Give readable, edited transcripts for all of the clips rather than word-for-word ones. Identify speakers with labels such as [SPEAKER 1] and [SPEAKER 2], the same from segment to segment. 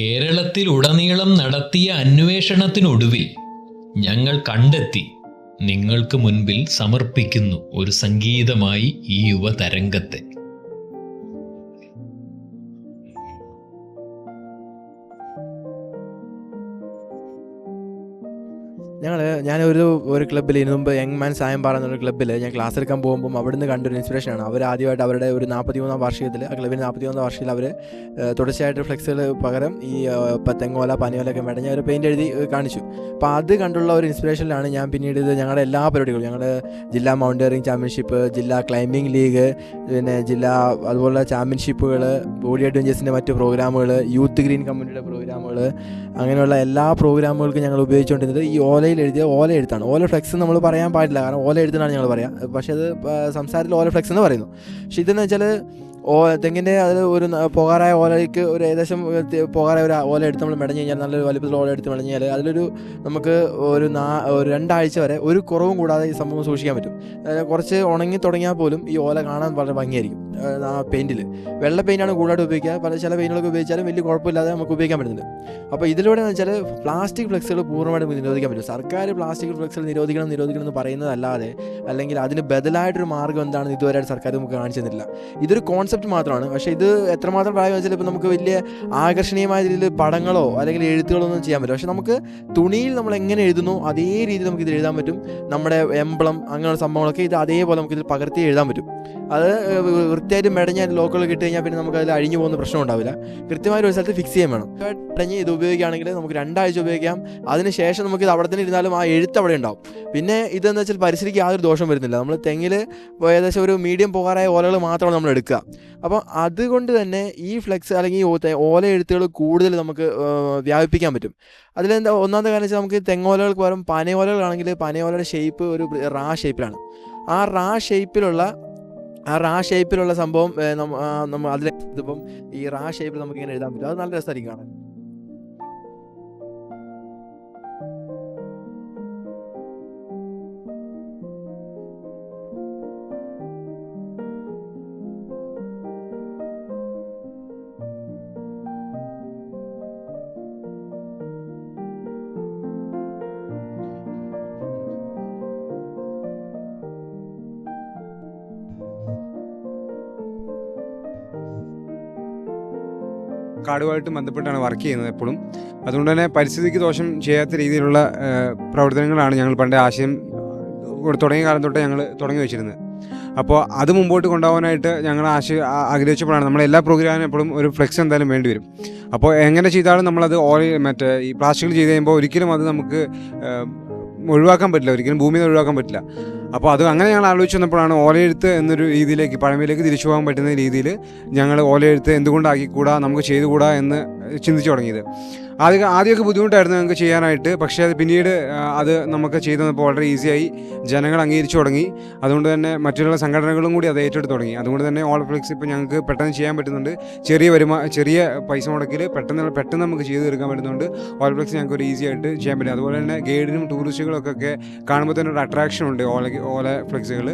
[SPEAKER 1] കേരളത്തിലുടനീളം നടത്തിയ അന്വേഷണത്തിനൊടുവിൽ ഞങ്ങൾ കണ്ടെത്തി നിങ്ങൾക്ക് മുൻപിൽ സമർപ്പിക്കുന്നു ഒരു സംഗീതമായി ഈ യുവതരംഗത്തെ.
[SPEAKER 2] ഞാനൊരു ക്ലബ്ബിൽ ഇതിനു മുമ്പ് യങ് മാൻ സായംപാറ എന്നൊരു ക്ലബ്ബിൽ ഞാൻ ക്ലാസ് എടുക്കാൻ പോകുമ്പം അവിടുന്ന് കണ്ടൊരു ഇൻസ്പിറേഷനാണ്. അവർ ആദ്യമായിട്ട് അവരുടെ ഒരു 43-ാം വാർഷികത്തിൽ, ആ ക്ലബിൻ്റെ 43-ാം വാർഷികത്തിൽ അവർ തുടർച്ചയായിട്ട് ഫ്ലെക്സുകൾ പകരം ഈ തെങ്ങോല പനയോലൊക്കെ മെടഞ്ഞ ഒരു പെയിൻ്റ് എഴുതി കാണിച്ചു. അപ്പോൾ അത് കണ്ടുള്ള ഒരു ഇൻസ്പിറേഷനിലാണ് ഞാൻ പിന്നീട് ഇത് ഞങ്ങളുടെ എല്ലാ പരിപാടികളും, ഞങ്ങളുടെ ജില്ലാ മൗണ്ടറിങ് ചാമ്പ്യൻഷിപ്പ്, ജില്ലാ ക്ലൈംബിംഗ് ലീഗ്, പിന്നെ ജില്ലാ അതുപോലെ ചാമ്പ്യൻഷിപ്പുകൾ, ബോഡി അഡ്വഞ്ചേഴ്സിൻ്റെ മറ്റ് പ്രോഗ്രാമുകൾ, യൂത്ത് ഗ്രീൻ കമ്മ്യൂണിറ്റിയുടെ പ്രോഗ്രാമുകൾ, അങ്ങനെയുള്ള എല്ലാ പ്രോഗ്രാമുകൾക്കും ഞങ്ങൾ ഉപയോഗിച്ചുകൊണ്ടിരുന്നത് ഈ ഓലയിൽ എഴുതിയ ഓല എഴുത്താണ്. ഓല ഫ്ലെക്സ് നമ്മൾ പറയാൻ പാടില്ല, കാരണം ഓല എഴുത്താണ് ഞങ്ങൾ പറയുക. പക്ഷേ അത് സംസാരത്തിൽ ഓല ഫ്ലെക്സ് എന്ന് പറയുന്നു. പക്ഷേ ഇതെന്ന് വെച്ചാൽ തെങ്ങിൻ്റെ അതിൽ ഒരു പോകാറായ ഓലയ്ക്ക് ഒരു ഏകദേശം പോകാറായ ഒരു ഓല എടുത്ത് നമ്മൾ മെടഞ്ഞു കഴിഞ്ഞാൽ, നല്ലൊരു വലിപ്പത്തിൽ ഓല എടുത്ത് മെടഞ്ഞാൽ അതിലൊരു നമുക്ക് ഒരു 2 ആഴ്ച വരെ ഒരു കുറവും കൂടാതെ ഈ സംഭവം സൂക്ഷിക്കാൻ പറ്റും. കുറച്ച് ഉണങ്ങി തുടങ്ങിയാൽ പോലും ഈ ഓല കാണാൻ വളരെ ഭംഗിയായിരിക്കും. ആ പെയിൻറ്റിൽ വെള്ള പെയിൻ്റാണ് കൂടുതലായിട്ട് ഉപയോഗിക്കുക. ചില പെയിൻറ്റുകളൊക്കെ ഉപയോഗിച്ചാലും വലിയ കുഴപ്പമില്ലാതെ നമുക്ക് ഉപയോഗിക്കാൻ പറ്റുന്നുണ്ട്. അപ്പോൾ ഇതിലൂടെ എന്ന് വെച്ചാൽ പ്ലാസ്റ്റിക് ഫ്ലെക്സുകൾ പൂർണ്ണമായിട്ട് നിരോധിക്കാൻ പറ്റും. സർക്കാർ പ്ലാസ്റ്റിക് ഫ്ലെക്സുകൾ നിരോധിക്കണം എന്ന് പറയുന്നതല്ലാതെ, അല്ലെങ്കിൽ അതിന് ബദലായിട്ടൊരു മാർഗ്ഗം എന്താണെന്ന് ഇതുവരെയായിട്ട് സർക്കാർ നമുക്ക് കാണിച്ചു തന്നിട്ടില്ല. ഇതൊരു കോൺസെപ്റ്റ് മാത്രമാണ്. പക്ഷേ ഇത് എത്രമാത്രം പ്രായം വെച്ചാൽ ഇപ്പോൾ നമുക്ക് വലിയ ആകർഷണീയമായ രീതിയിൽ പടങ്ങളോ അല്ലെങ്കിൽ എഴുത്തുകളോ ഒന്നും ചെയ്യാൻ പറ്റും. പക്ഷേ നമുക്ക് തുണിയിൽ നമ്മൾ എങ്ങനെ എഴുതുന്നു അതേ രീതിയിൽ നമുക്കിത് എഴുതാൻ പറ്റും. നമ്മുടെ എംബ്ലം അങ്ങനെയുള്ള സംഭവങ്ങളൊക്കെ ഇത് അതേപോലെ നമുക്കിതിൽ പകർത്തി എഴുതാൻ പറ്റും. അത് വൃത്തിയായിട്ട് മെടഞ്ഞ ലോക്കുകൾ കിട്ടി കഴിഞ്ഞാൽ പിന്നെ നമുക്ക് അതിൽ അഴിഞ്ഞു പോകുന്ന പ്രശ്നം ഉണ്ടാവില്ല. കൃത്യമായിട്ട് ഒരു സ്ഥലത്ത് ഫിക്സ് ചെയ്യാൻ വേണം. മെടഞ്ഞ് ഇത് ഉപയോഗിക്കുകയാണെങ്കിൽ നമുക്ക് 2 ആഴ്ച ഉപയോഗിക്കാം. അതിനുശേഷം നമുക്കിത് അവിടെ തന്നെ ഇരുന്നാലും ആ എഴുത്ത് അവിടെ ഉണ്ടാവും. പിന്നെ ഇതെന്ന് വെച്ചാൽ പരിസ്ഥിതിക്ക് യാതൊരു ദോഷം വരുന്നില്ല. നമ്മൾ തെങ്ങിൽ ഏകദേശം ഒരു മീഡിയം പോകാറായ ഓലകൾ മാത്രമാണ് നമ്മൾ എടുക്കുക. അപ്പോൾ അതുകൊണ്ട് തന്നെ ഈ ഫ്ലെക്സ് അല്ലെങ്കിൽ ഈ ഓല എഴുത്തുകൾ കൂടുതൽ നമുക്ക് വ്യാപിപ്പിക്കാൻ പറ്റും. അതിലെന്താ ഒന്നാമത്തെ കാര്യം വെച്ചാൽ നമുക്ക് തെങ്ങോലകൾക്ക് പകരം പനയോലകളാണെങ്കിൽ പനയോലയുടെ ഷേപ്പ് ഒരു റാ ഷേപ്പിലാണ്. ആ റാ ഷേപ്പിലുള്ള സംഭവം നമ്മൾ അതിൽ ഇതിപ്പം ഈ റാ ഷേപ്പിൽ നമുക്ക് ഇങ്ങനെ എഴുതാൻ പറ്റും. അത് നല്ല രസമായിരിക്കും കാണാൻ.
[SPEAKER 3] കാടുമായിട്ട് ബന്ധപ്പെട്ടാണ് വർക്ക് ചെയ്യുന്നത് എപ്പോഴും. അതുകൊണ്ട് തന്നെ പരിസ്ഥിതിക്ക് ദോഷം ചെയ്യാത്ത രീതിയിലുള്ള പ്രവർത്തനങ്ങളാണ് ഞങ്ങൾ പണ്ട് ആശയം തുടങ്ങിയ കാലം തൊട്ട് ഞങ്ങൾ തുടങ്ങി വെച്ചിരുന്നത്. അപ്പോൾ അത് മുമ്പോട്ട് കൊണ്ടുപോകാനായിട്ട് ഞങ്ങൾ ആഗ്രഹിച്ചപ്പോഴാണ് നമ്മളെല്ലാ പ്രോഗ്രാമിനും എപ്പോഴും ഒരു ഫ്ലെക്സ് എന്തായാലും വേണ്ടി വരും. അപ്പോൾ എങ്ങനെ ചെയ്താലും നമ്മളത് ഈ പ്ലാസ്റ്റിക്കിൽ ചെയ്ത് കഴിയുമ്പോൾ ഒരിക്കലും അത് നമുക്ക് ഒഴിവാക്കാൻ പറ്റില്ല, ഒരിക്കലും ഭൂമിയിൽ നിന്ന് ഒഴിവാക്കാൻ പറ്റില്ല. അപ്പോൾ അത് അങ്ങനെ ഞങ്ങൾ ആലോചിച്ച് വന്നപ്പോഴാണ് ഓലയെഴുത്ത് എന്നൊരു രീതിയിലേക്ക്, പഴമയിലേക്ക് തിരിച്ചു പോകാൻ പറ്റുന്ന രീതിയിൽ ഞങ്ങൾ ഓലയെഴുത്ത് എന്തുകൊണ്ടാക്കിക്കൂടാ, നമുക്ക് ചെയ്തുകൂടാ എന്ന് ചിന്തിച്ചു തുടങ്ങിയത്. ആദ്യമൊക്കെ ബുദ്ധിമുട്ടായിരുന്നു ഞങ്ങൾക്ക് ചെയ്യാനായിട്ട്. പക്ഷേ അത് പിന്നീട് അത് നമുക്ക് ചെയ്തു വന്നപ്പോൾ വളരെ ഈസിയായി ജനങ്ങൾ അംഗീകരിച്ചു തുടങ്ങി. അതുകൊണ്ട് തന്നെ മറ്റുള്ള സംഘടനകളും കൂടി അത് ഏറ്റെടുത്ത് തുടങ്ങി. അതുകൊണ്ട് തന്നെ ഓൾ ഫ്ലെക്സ് ഇപ്പോൾ ഞങ്ങൾക്ക് പെട്ടെന്ന് ചെയ്യാൻ പറ്റുന്നുണ്ട്. ചെറിയ പൈസ മുടക്കിൽ പെട്ടെന്ന് നമുക്ക് ചെയ്ത് തീർക്കാൻ പറ്റുന്നുണ്ട്. ഓൾ ഫ്ലെക്സ് ഞങ്ങൾക്ക് ഒരു ഈസി ആയിട്ട് ചെയ്യാൻ പറ്റും. അതുപോലെ തന്നെ ഗൈഡിനും ടൂറിസ്റ്റുകൾക്കൊക്കെ കാണുമ്പോൾ തന്നെ ഒരു അട്രാക്ഷൻ ഉണ്ട് ഓല ഫ്ലെക്സുകൾ.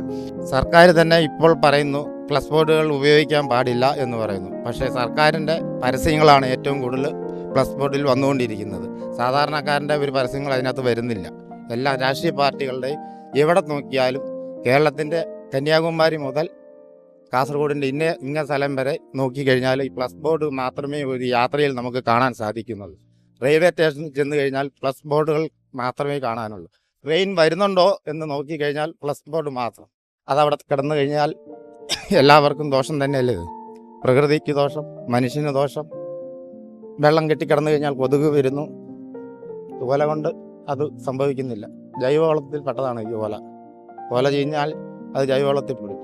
[SPEAKER 4] സർക്കാർ തന്നെ ഇപ്പോൾ പറയുന്നു പ്ലസ് ബോർഡുകൾ ഉപയോഗിക്കാൻ പാടില്ല എന്ന് പറയുന്നു. പക്ഷേ സർക്കാരിൻ്റെ പരസ്യങ്ങളാണ് ഏറ്റവും കൂടുതൽ പ്ലസ് ബോർഡിൽ വന്നുകൊണ്ടിരിക്കുന്നത്. സാധാരണക്കാരൻ്റെ ഒരു പരസ്യങ്ങൾ അതിനകത്ത് വരുന്നില്ല. എല്ലാ രാഷ്ട്രീയ പാർട്ടികളുടെയും എവിടെ നോക്കിയാലും കേരളത്തിൻ്റെ കന്യാകുമാരി മുതൽ കാസർഗോഡിൻ്റെ ഇന്ന സ്ഥലം വരെ നോക്കിക്കഴിഞ്ഞാൽ ഈ പ്ലസ് ബോർഡ് മാത്രമേ ഒരു യാത്രയിൽ നമുക്ക് കാണാൻ സാധിക്കുന്നുള്ളൂ. റെയിൽവേ സ്റ്റേഷനിൽ ചെന്ന് കഴിഞ്ഞാൽ പ്ലസ് ബോർഡുകൾ മാത്രമേ കാണാനുള്ളൂ. ട്രെയിൻ വരുന്നുണ്ടോ എന്ന് നോക്കിക്കഴിഞ്ഞാൽ പ്ലസ് ബോർഡ് മാത്രം. അതവിടെ കിടന്നു കഴിഞ്ഞാൽ എല്ലാവർക്കും ദോഷം തന്നെയല്ലേ ഇത്? പ്രകൃതിക്ക് ദോഷം, മനുഷ്യന് ദോഷം. വെള്ളം കെട്ടിക്കിടന്നു കഴിഞ്ഞാൽ കൊതുക് വരുന്നു. ഓല കൊണ്ട് അത് സംഭവിക്കുന്നില്ല. ജൈവവളത്തിൽ പെട്ടതാണ് ഈ ഓല കഴിഞ്ഞാൽ അത് ജൈവവളത്തിൽ പെടും.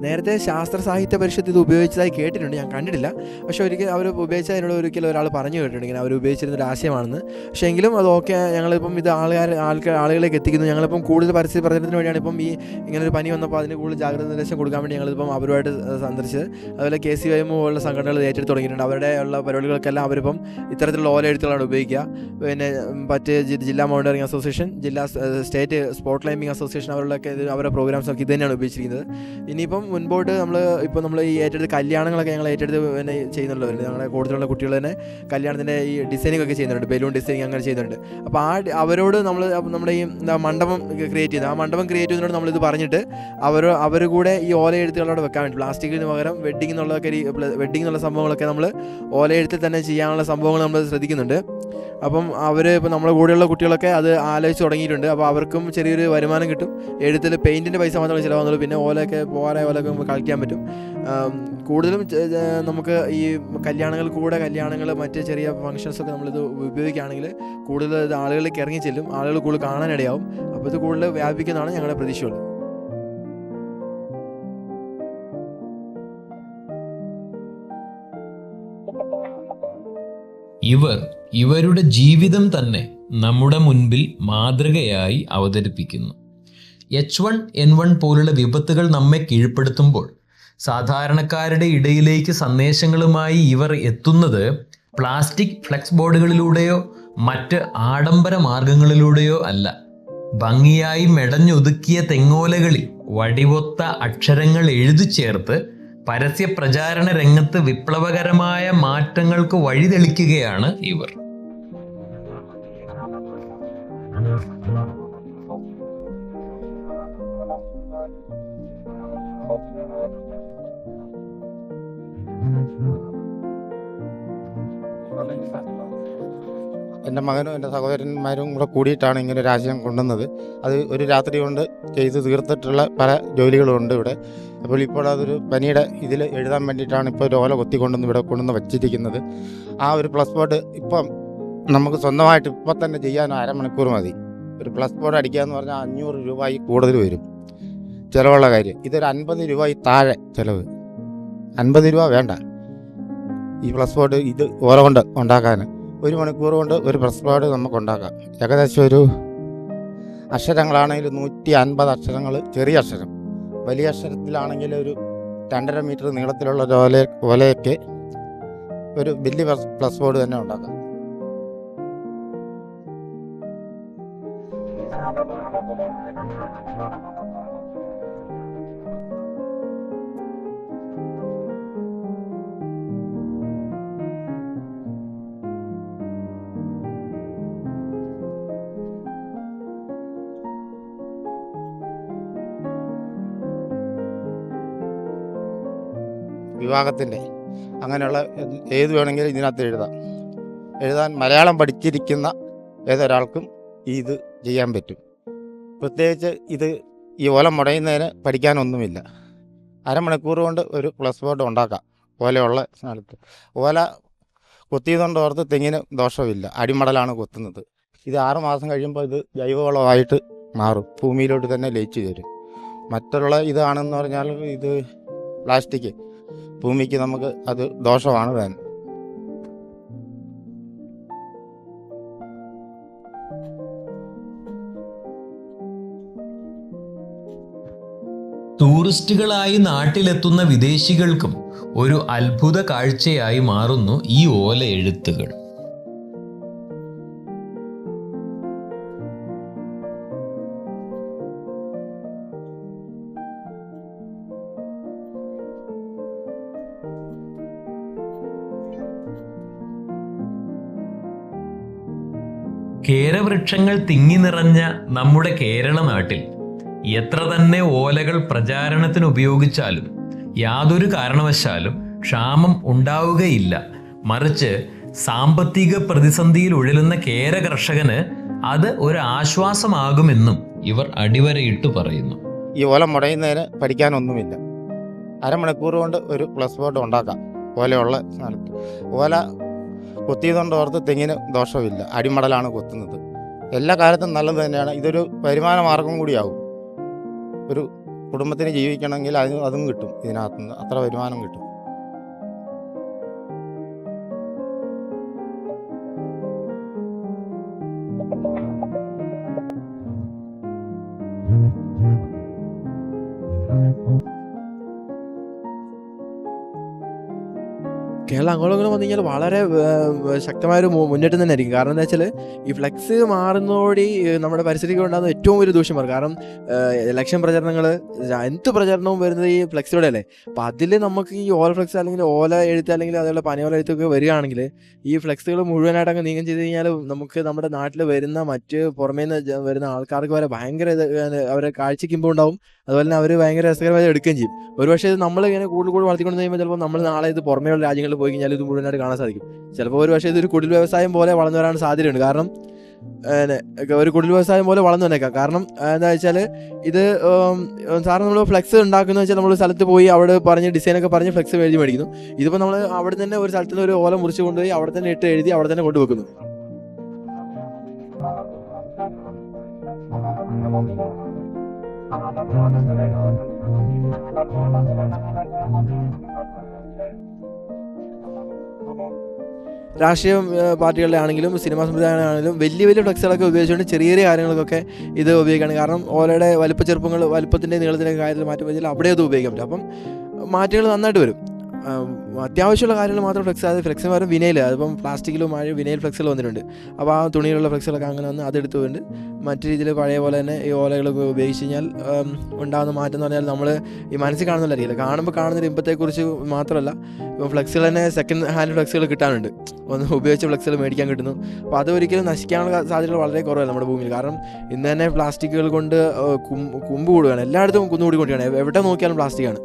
[SPEAKER 2] നേരത്തെ ശാസ്ത്ര സാഹിത്യ പരിഷത്ത് ഇത് ഉപയോഗിച്ചതായി കേട്ടിട്ടുണ്ട്, ഞാൻ കണ്ടിട്ടില്ല. പക്ഷേ ഒരിക്കൽ അവർ ഉപയോഗിച്ചതിനോട് ഒരിക്കലും ഒരാൾ പറഞ്ഞു കേട്ടിട്ടുണ്ട് ഇങ്ങനെ അവർ ഉപയോഗിച്ചിരുന്ന ഒരു ആശയമാണെന്ന്. പക്ഷേ എങ്കിലും അത് ഓക്കെ, ഞങ്ങളിപ്പം ഇത് ആളുകളിലേക്ക് എത്തിക്കുന്നു. ഞങ്ങളിപ്പം കൂടുതൽ പരിസ്ഥിതി പ്രചരണത്തിന് വേണ്ടിയാണ് ഇപ്പം ഈ ഇങ്ങനൊരു പനി വന്നപ്പോൾ അതിന് കൂടുതൽ ജാഗ്രത നിർദ്ദേശം കൊടുക്കാൻ വേണ്ടി ഞങ്ങളിപ്പം അവരുമായിട്ട് സന്ദർശിച്ചത്. അതുപോലെ KCYM പോലുള്ള സംഘടനകൾ ഏറ്റെടുത്ത് തുടങ്ങിയിട്ടുണ്ട്. അവരുടെ ഉള്ള പരിപാടികൾക്കെല്ലാം അവരിപ്പം ഇത്തരത്തിലുള്ള ഓല എഴുത്തുകളാണ് ഉപയോഗിക്കുക. പിന്നെ മറ്റ് ജില്ലാ mountaineering association, state sport climbing association അവരുടെയൊക്കെ അവരുടെ പ്രോഗ്രാംസൊക്കെ ഇത് തന്നെയാണ് ഉപയോഗിച്ചിരിക്കുന്നത്. ഇനിയിപ്പം മുൻപോട്ട് നമ്മൾ ഈ ഏറ്റെടുത്ത് കല്യാണങ്ങളൊക്കെ ഞങ്ങൾ ഏറ്റെടുത്ത് പിന്നെ ചെയ്യുന്നുണ്ട്. ഞങ്ങളുടെ കൂടുതലുള്ള കുട്ടികൾ തന്നെ കല്യാണത്തിൻ്റെ ഈ ഡിസൈനിങ് ഒക്കെ ചെയ്യുന്നുണ്ട്, ബലൂൺ ഡിസൈനിങ് അങ്ങനെ ചെയ്യുന്നുണ്ട്. അപ്പോൾ അവരോട് നമ്മുടെ ഈ മണ്ഡപം ക്രിയേറ്റ് ചെയ്യുന്നത്, ആ മണ്ഡപം ക്രിയേറ്റ് ചെയ്യുന്നതിനോട് നമ്മളിത് പറഞ്ഞിട്ട് അവർ കൂടെ ഈ ഓല എഴുത്തുകളോട് വെക്കാൻ വേണ്ടി പ്ലാസ്റ്റിക്കിന് പകരം വെഡ്ഡിംഗ് എന്നുള്ള സംഭവങ്ങളൊക്കെ നമ്മൾ ഓല എഴുത്തിൽ തന്നെ ചെയ്യാനുള്ള സംഭവങ്ങൾ നമ്മൾ ശ്രദ്ധിക്കുന്നുണ്ട്. അപ്പം ഇപ്പോൾ നമ്മുടെ കൂടെയുള്ള കുട്ടികളൊക്കെ അത് ആലോചിച്ച് തുടങ്ങിയിട്ടുണ്ട്. അപ്പോൾ അവർക്കും ചെറിയൊരു വരുമാനം കിട്ടും. എഴുത്തിൽ പെയിൻറ്റിൻ്റെ പൈസ മാത്രമേ ചിലവാകുന്നുള്ളൂ, പിന്നെ ഓലയൊക്കെ പോകാറായ ഓലയൊക്കെ നമുക്ക് കളിക്കാൻ പറ്റും. കൂടുതലും നമുക്ക് ഈ കല്യാണങ്ങൾ മറ്റ് ചെറിയ ഫങ്ഷൻസൊക്കെ നമ്മളിത് ഉപയോഗിക്കുകയാണെങ്കിൽ കൂടുതൽ ഇത് ആളുകളിലേക്ക് ഇറങ്ങി ചെല്ലും, ആളുകൾ കൂടുതൽ കാണാനിടയാവും. അപ്പോൾ ഇത് കൂടുതൽ വ്യാപിക്കുന്നതാണ് ഞങ്ങളുടെ പ്രതീക്ഷകൾ.
[SPEAKER 1] ഇവരുടെ ജീവിതം തന്നെ നമ്മുടെ മുൻപിൽ മാതൃകയായി അവതരിപ്പിക്കുന്നു. H1N1 പോലുള്ള വിപത്തുകൾ നമ്മെ കീഴ്പ്പെടുത്തുമ്പോൾ സാധാരണക്കാരുടെ ഇടയിലേക്ക് സന്ദേശങ്ങളുമായി ഇവർ എത്തുന്നത് പ്ലാസ്റ്റിക് ഫ്ലെക്സ് ബോർഡുകളിലൂടെയോ മറ്റ് ആഡംബര മാർഗങ്ങളിലൂടെയോ അല്ല. ഭംഗിയായി മെടഞ്ഞൊതുക്കിയ തെങ്ങോലകളിൽ വടിവൊത്ത അക്ഷരങ്ങൾ എഴുതി ചേർത്ത് പരസ്യ പ്രചാരണ രംഗത്ത് വിപ്ലവകരമായ മാറ്റങ്ങൾക്ക് വഴിതെളിക്കുകയാണ് ഇവർ.
[SPEAKER 4] എൻ്റെ മകനും എൻ്റെ സഹോദരന്മാരും കൂടെ കൂടിയിട്ടാണ് ഇങ്ങനെ ഒരു ആശയം കൊണ്ടുവന്നത്. അത് ഒരു രാത്രി കൊണ്ട് ചെയ്ത് തീർത്തിട്ടുള്ള പല ജോലികളുമുണ്ട് ഇവിടെ. അപ്പോൾ ഇപ്പോൾ അതൊരു പനിയുടെ ഇതിൽ എഴുതാൻ വേണ്ടിയിട്ടാണ് ഇപ്പോൾ ഒരു ഓല കൊത്തിക്കൊണ്ടുവന്ന് ഇവിടെ കൊണ്ടുവന്ന് വച്ചിരിക്കുന്നത്. ആ ഒരു പ്ലസ് ബോർഡ് ഇപ്പം നമുക്ക് സ്വന്തമായിട്ട് ഇപ്പം തന്നെ ചെയ്യാൻ അരമണിക്കൂർ മതി. ഒരു പ്ലസ് ബോർഡ് അടിക്കുക എന്ന് പറഞ്ഞാൽ 500 രൂപയിൽ കൂടുതൽ വരും ചിലവുള്ള കാര്യം. ഇതൊരു 50 രൂപയിൽ താഴെ ചിലവ്. 50 രൂപ വേണ്ട ഈ പ്ലസ് ബോർഡ് ഇത് ഓല കൊണ്ട് ഉണ്ടാക്കാൻ. 1 മണിക്കൂർ കൊണ്ട് ഒരു പ്ലസ് ബോർഡ് നമുക്ക് ഉണ്ടാക്കാം. ഏകദേശം ഒരു അക്ഷരങ്ങളാണെങ്കിൽ 150 അക്ഷരങ്ങൾ ചെറിയ അക്ഷരം, വലിയ അക്ഷരത്തിലാണെങ്കിൽ ഒരു 2.5 മീറ്റർ നീളത്തിലുള്ള ഓലയൊക്കെ ഒരു വലിയ പ്ലസ് ബോർഡ് തന്നെ ഉണ്ടാക്കാം. വിവാഹത്തിൻ്റെ അങ്ങനെയുള്ള ഏത് വേണമെങ്കിലും ഇതിനകത്ത് എഴുതാൻ മലയാളം പഠിച്ചിരിക്കുന്ന ഏതൊരാൾക്കും ഇത് ചെയ്യാൻ പറ്റും. പ്രത്യേകിച്ച് ഈ ഓല മുടയുന്നതിന് പഠിക്കാനൊന്നുമില്ല. അരമണിക്കൂർ കൊണ്ട് ഒരു പ്ലസ് ബോർഡ് ഉണ്ടാക്കാം ഓലയുള്ള സ്ഥലത്ത്. ഓല കൊത്തിയതുകൊണ്ട് ഓർത്ത് തെങ്ങിന് ദോഷമില്ല, അടിമടലാണ് കൊത്തുന്നത്. ഇത് 6 മാസം കഴിയുമ്പോൾ ഇത് ജൈവവളമായിട്ട് മാറും, ഭൂമിയിലോട്ട് തന്നെ ലയിച്ചു തരും. മറ്റുള്ള ഇതാണെന്ന് പറഞ്ഞാൽ ഇത് പ്ലാസ്റ്റിക് ഭൂമിക്ക് നമുക്ക് അത് ദോഷമാണ് തന്നെ.
[SPEAKER 1] ടൂറിസ്റ്റുകളായി നാട്ടിലെത്തുന്ന വിദേശികൾക്കും ഒരു അത്ഭുത കാഴ്ചയായി മാറുന്നു ഈ ഓല എഴുത്തുകൾ. കേരവൃക്ഷങ്ങൾ തിങ്ങി നിറഞ്ഞ നമ്മുടെ കേരള നാട്ടിൽ എത്ര തന്നെ ഓലകൾ പ്രചാരണത്തിന് ഉപയോഗിച്ചാലും യാതൊരു കാരണവശാലും ക്ഷാമം ഉണ്ടാവുകയില്ല. മറിച്ച് സാമ്പത്തിക പ്രതിസന്ധിയിൽ ഉഴലുന്ന കേര കർഷകന് അത് ഒരു ആശ്വാസമാകുമെന്നും ഇവർ അടിവരയിട്ട് പറയുന്നു.
[SPEAKER 4] ഈ ഓല മുടയുന്നതിന് പഠിക്കാനൊന്നുമില്ല. അരമണിക്കൂർ കൊണ്ട് ഒരു പ്ലസ് ബോർഡ് ഉണ്ടാക്കാം ഓലയുള്ള സ്ഥലത്ത്. ഓല കൊത്തിയതുകൊണ്ട് ഓർത്ത് തെങ്ങിന് ദോഷമില്ല, അടിമടലാണ് കൊത്തുന്നത്. എല്ലാ കാലത്തും നല്ലത് തന്നെയാണ്. ഇതൊരു വരുമാന മാർഗം കൂടിയാവും. ഒരു കുടുംബത്തിന് ജീവിക്കണമെങ്കിൽ അതും കിട്ടും, ഇതിനകത്തുനിന്ന് അത്ര വരുമാനം കിട്ടും.
[SPEAKER 2] കേരളം അങ്ങോട്ടും ഇങ്ങോട്ടും വന്നു കഴിഞ്ഞാൽ വളരെ ശക്തമായൊരു മുന്നേറ്റം തന്നെ ആയിരിക്കും. കാരണം എന്താ വെച്ചാൽ ഈ ഫ്ലെക്സ് മാറുന്നതോടെ നമ്മുടെ പരിസ്ഥിതിക്ക് ഉണ്ടാകുന്ന ഏറ്റവും വലിയ ദൂഷ്യമാണ്. കാരണം ഇലക്ഷൻ പ്രചരണങ്ങൾ, എന്ത് പ്രചരണവും വരുന്നത് ഈ ഫ്ലെക്സിലൂടെ അല്ലേ. അപ്പം അതിൽ നമുക്ക് ഈ ഓല ഫ്ലെക്സ് അല്ലെങ്കിൽ ഓല എഴുത്ത് അല്ലെങ്കിൽ അതേപോലെ പനയോല എഴുത്തൊക്കെ വരികയാണെങ്കിൽ ഈ ഫ്ലെക്സുകൾ മുഴുവനായിട്ട് അങ്ങ് നീക്കം ചെയ്ത് കഴിഞ്ഞാൽ നമുക്ക് നമ്മുടെ നാട്ടിൽ വരുന്ന മറ്റ് പുറമേ നിന്ന് വരുന്ന ആൾക്കാർക്ക് വരെ ഭയങ്കര അവരെ കാഴ്ചയ്ക്ക് ഇമ്പം ഉണ്ടാവും. അതുപോലെ തന്നെ അവർ ഭയങ്കര രസകരമായി എടുക്കുകയും ചെയ്യും. ഒരുപക്ഷെ ഇത് നമ്മൾ ഇങ്ങനെ കൂടുതൽ വളർത്തിക്കൊണ്ട് കഴിയുമ്പോൾ ചിലപ്പോൾ നമ്മൾ നാളെ ഇത് പുറമേയുള്ള രാജ്യങ്ങളിൽ പോയി കഴിഞ്ഞാൽ ഇത് മുഴുവനായിട്ട് കാണാൻ സാധിക്കും. ചിലപ്പോൾ ഒരു പക്ഷേ ഇതൊരു കുടിൽ വ്യവസായം പോലെ വളർന്നു വരാൻ സാധ്യതയുണ്ട്. കാരണം ഒരു കുടിൽ വ്യവസായം പോലെ വളർന്നു വന്നേക്കാം. കാരണം എന്താ വെച്ചാൽ ഇത് സാറിന് നമ്മൾ ഫ്ലെക്സ് ഉണ്ടാക്കുന്ന വെച്ചാൽ നമ്മൾ സ്ഥലത്ത് പോയി അവിടെ പറഞ്ഞ് ഡിസൈനൊക്കെ പറഞ്ഞ് ഫ്ലെക്സ് എഴുതി മേടിക്കുന്നു. ഇതിപ്പോൾ നമ്മൾ അവിടെ തന്നെ ഒരു സ്ഥലത്ത് നിന്ന് ഒരു ഓല മുറിച്ച് കൊണ്ടുപോയി അവിടെ തന്നെ ഇട്ട് എഴുതി അവിടെ തന്നെ കൊണ്ടുവെക്കുന്നു. രാഷ്ട്രീയ പാർട്ടികളുടെ ആണെങ്കിലും സിനിമാ സംവിധാനമാണെങ്കിലും വലിയ വലിയ ഫ്ലെക്സുകളൊക്കെ ഉപയോഗിച്ചുകൊണ്ട് ചെറിയ ചെറിയ കാര്യങ്ങൾക്കൊക്കെ ഇത് ഉപയോഗിക്കുകയാണ്. കാരണം ഓലയുടെ വലുപ്പത്തിൻ്റെ നീളത്തിൻ്റെ കാര്യത്തിൽ മാറ്റം വെച്ചാൽ അവിടെ അത് ഉപയോഗിക്കാൻ പറ്റും. അപ്പം മാറ്റങ്ങൾ നന്നായിട്ട് വരും. അത്യാവശ്യമുള്ള കാര്യങ്ങൾ മാത്രം ഫ്ലെക്സ്, അത് ഫ്ലെക്സിന് പകരം വിനയിൽ, അതിപ്പം പ്ലാസ്റ്റിക്കിലും വിനയിൽ ഫ്ലെക്സുകൾ വന്നിട്ടുണ്ട്. അപ്പോൾ ആ തുണിയിലുള്ള ഫ്ലെക്സുകളൊക്കെ അങ്ങനെ വന്ന് അതെടുത്തുകൊണ്ട് മറ്റു രീതിയിൽ പഴയ പോലെ തന്നെ ഈ ഓലകളൊക്കെ ഉപയോഗിച്ച് കഴിഞ്ഞാൽ ഉണ്ടാകുന്ന മാറ്റം എന്ന് പറഞ്ഞാൽ നമ്മൾ ഈ മനസ്സിൽ കാണുന്നില്ല, കാണുമ്പോൾ കാണുന്നൊരു ഇമ്പത്തെക്കുറിച്ച് മാത്രമല്ല, ഇപ്പോൾ ഫ്ലെക്സുകൾ തന്നെ സെക്കൻഡ് ഹാൻഡ് ഫ്ലെക്സുകൾ കിട്ടാനുണ്ട്, ഒന്ന് ഉപയോഗിച്ച ഫ്ലെക്സുകൾ മേടിക്കാൻ കിട്ടുന്നു. അപ്പോൾ അതൊരിക്കലും നശിക്കാനുള്ള സാധ്യതകൾ വളരെ കുറവല്ല നമ്മുടെ ഭൂമിയിൽ. കാരണം ഇന്ന് തന്നെ പ്ലാസ്റ്റിക്കുകൾ കൊണ്ട് കുമ്പ് കൂടുകയാണ്, എല്ലായിടത്തും കുന്നുകൂടിക്കൊണ്ടിരിക്കുകയാണ്, എവിടെ നോക്കിയാലും പ്ലാസ്റ്റിക്കാണ്.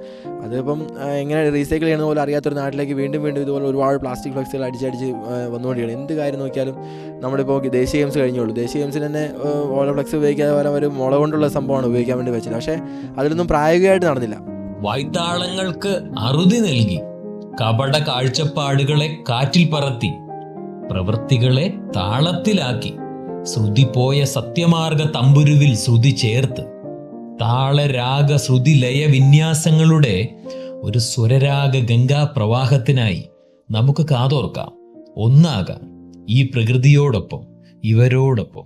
[SPEAKER 2] അതിപ്പം എങ്ങനെ റീസൈക്കിൾ ചെയ്യുന്ന പോലെ അറിയാത്തൊരു നാട്ടിലേക്ക് വീണ്ടും ഇതുപോലെ ഒരുപാട് പ്ലാസ്റ്റിക് ഫ്ലെക്സുകൾ അടിച്ചടിച്ച് വന്നുകൊണ്ടിരിക്കുകയാണ്. എന്ത് കാര്യം നോക്കിയാലും നമ്മളിപ്പോൾ ദേശീയ ഗെയിംസ് കഴിഞ്ഞുള്ളൂ, ദേശീയ ഗെയിംസിൽ തന്നെ ഓല ഫ്ലെക്സ് ഉപയോഗിക്കാതെ പോലെ ഒരു മുള കൊണ്ടുള്ള സംഭവമാണ് ഉപയോഗിക്കാൻ വേണ്ടി വെച്ചത്. പക്ഷേ അതിലൊന്നും പ്രായോഗികമായിട്ട് നടന്നില്ല.
[SPEAKER 1] വൈത്താളങ്ങൾക്ക് അറുതി നൽകി കപട കാഴ്ചപ്പാടുകളെ കാറ്റിൽ പറത്തി പ്രവൃത്തികളെ താളത്തിലാക്കി ശ്രുതി പോയ സത്യമാർഗ തമ്പുരുവിൽ ശ്രുതി ചേർത്ത് താളരാഗ ശ്രുതി ലയ വിന്യാസങ്ങളുടെ ഒരു സ്വരരാഗ ഗംഗാ പ്രവാഹത്തിനായി നമുക്ക് കാതോർക്കാം, ഒന്നാകാം ഈ പ്രകൃതിയോടൊപ്പം, ഇവരോടൊപ്പം.